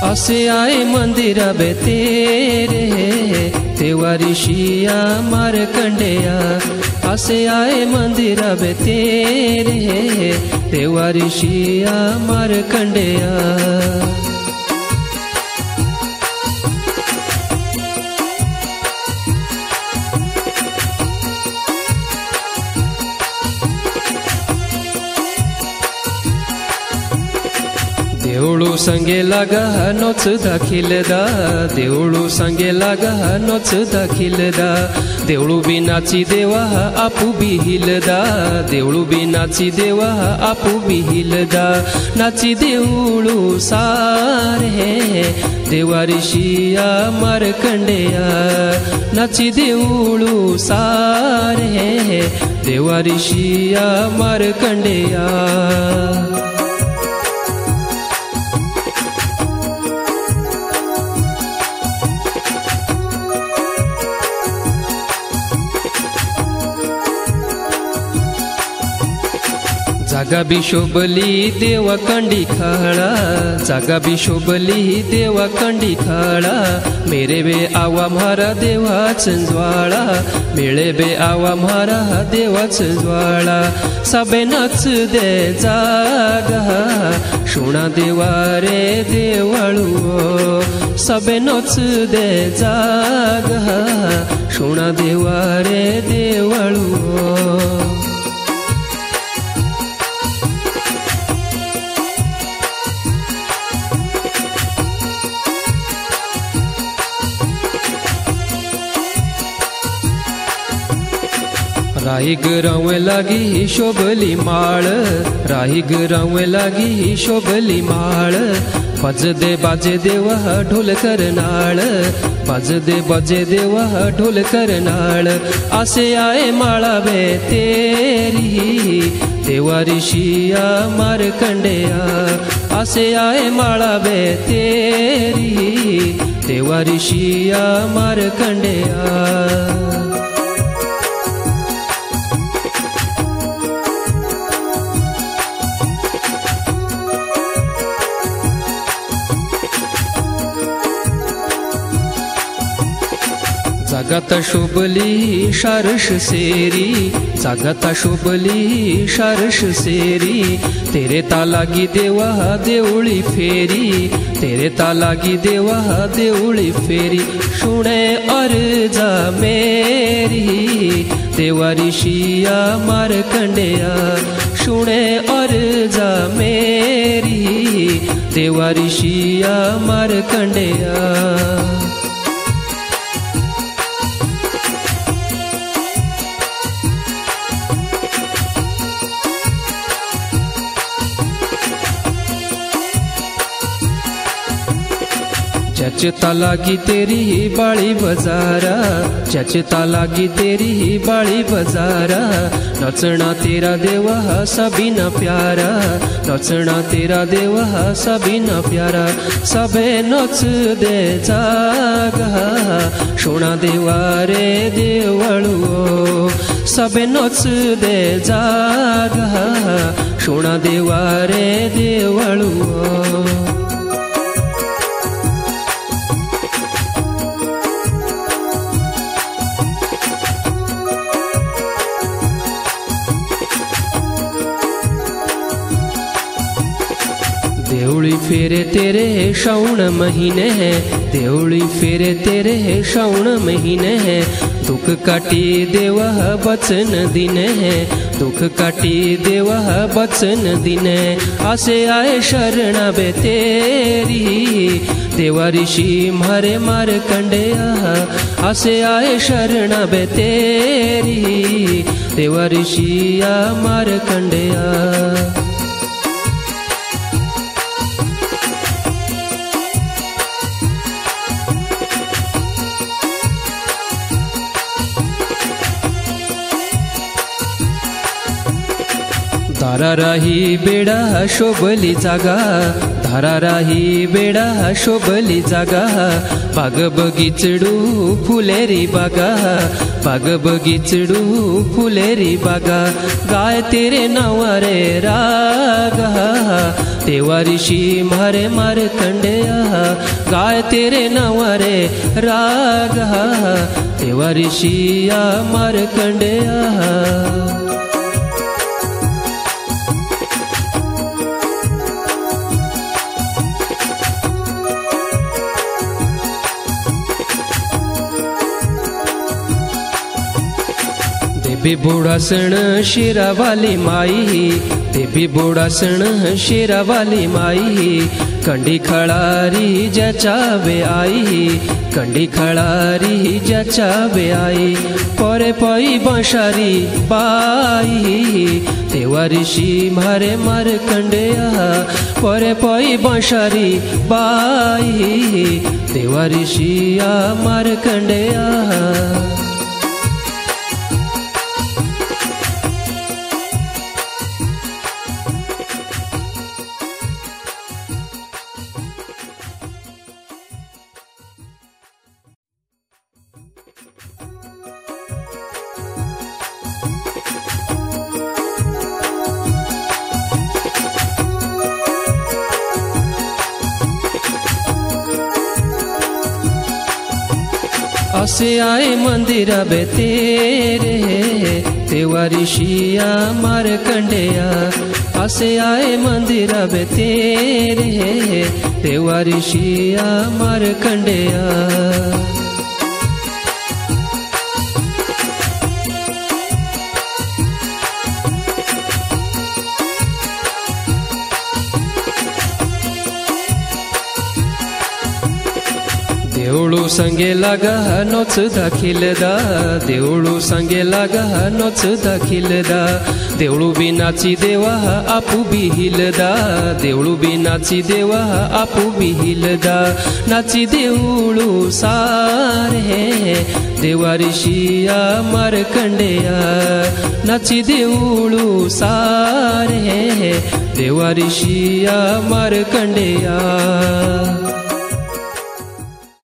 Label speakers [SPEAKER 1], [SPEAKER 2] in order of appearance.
[SPEAKER 1] असे आए मंदिर बे तेरे देवाऋषिया मार्कंडेया असे आए मंदिर बे तेरे देवाऋषिया मार्कंडेया देवळू संगे लागा नोच दाखिलदा देवळू संगे लागा नोच दाखिलदा देवळू बी नाची देवा आपू बी हिलदा देवळू बी नाची देवा आपू बी हिलदा नाची देवळू सारे देवाऋषिया मार्कंडेया नाची देवळू सारे देवाऋषिया मार्कंडेया जागा भी शोभली देवा कंडी खाड़ा जागा भी शोभली देवा कंडी खाड़ा मेरे बे आवा म्हारा देवा चंजवाड़ा मेरे बे आवा म्हारा देवा चंजवाड़ा सबे नच दे जागा शुणा देवा रे देवाळू सबे नच दे जागा शुणा देवा रे देवाळू राही गरावे लागी शोभली माळ राही गरावे लागी शोभली माळ बाजे देवा ढोल करनाळ बाजे देवा ढोल करनाळ असे आए माळा बे तेरी देवाऋषिया मार्कंडेया असे आए माळा बे तेरी देवाऋषिया मार्कंडेया जागता शोभली शारश सेरी जागता शोभली शारश सेरी तेरे तालागी देवा देवळी फेरी तेरे तालागी देवा देवळी फेरी शुणे अर्जा मेरी देवाऋषिया मार्कंडेया शुणे अर्जा मेरी देवाऋषिया मार्कंडेया चचता लागी तेरी बाड़ी बजारा चचता लागी तेरी बाड़ी बजारा नचना तेरा देवा सभी न प्यारा नचना तेरा देवा सभी न प्यारा सबे नच दे जागा शुणा देवा रे देवाळू सबे नच दे जागा शुणा देवा रे देवाळू देवली फेरे तेरे श्रावण महीने है देवली फेरे तेरे श्रावण महीने है दुख काटी देवा बचन दिने है दुख काटी देवा बचन दिने आसे आए शरणा बे तेरी देवाऋषि मारे मार्कंडेया आसे आए शरणा बे तेरी देवाऋषिया मार्कंडेया दारा राही बेडा शोभली जागा धाराराही बेडा शोभली जागा बाग बगीचडू फुलेरी बागा बाग बगीचडू फुलेरी बागा गाय तेरे नावारे रागा देवारिशी मारे मार कंडेया गाय तेरे नावारे रागा देवारिशिया मार कंडेया देवी बोडासण शिरावाली माई देवी बोडासण शिरावाली माई कंडी खळारी ज्याच्या वे आई कंडी खळारी ज्याच्या वे आई परे पई बंशारी बाई देवारिशी मारे मार कंडेया परे पई बंशारी बाई देवारिशिया मार कंडेया असे आए मंदिरा बे तेरे देवारिशिया मार कंडेया असे आए मंदिरा बे तेरे देवारिशिया मार कंडेया देवळू संगे लागा नोच दाखिलदा देवळू संगे लागा नोच दाखिलदा देवळू बी नाची देवा आपू बी हिलदा देवळू बी नाची देवा आपू बी हिलदा नाची देवळू सारे देवारिशिया मार कंडेया नाची देवळू सारे देवारिशिया मार कंडेया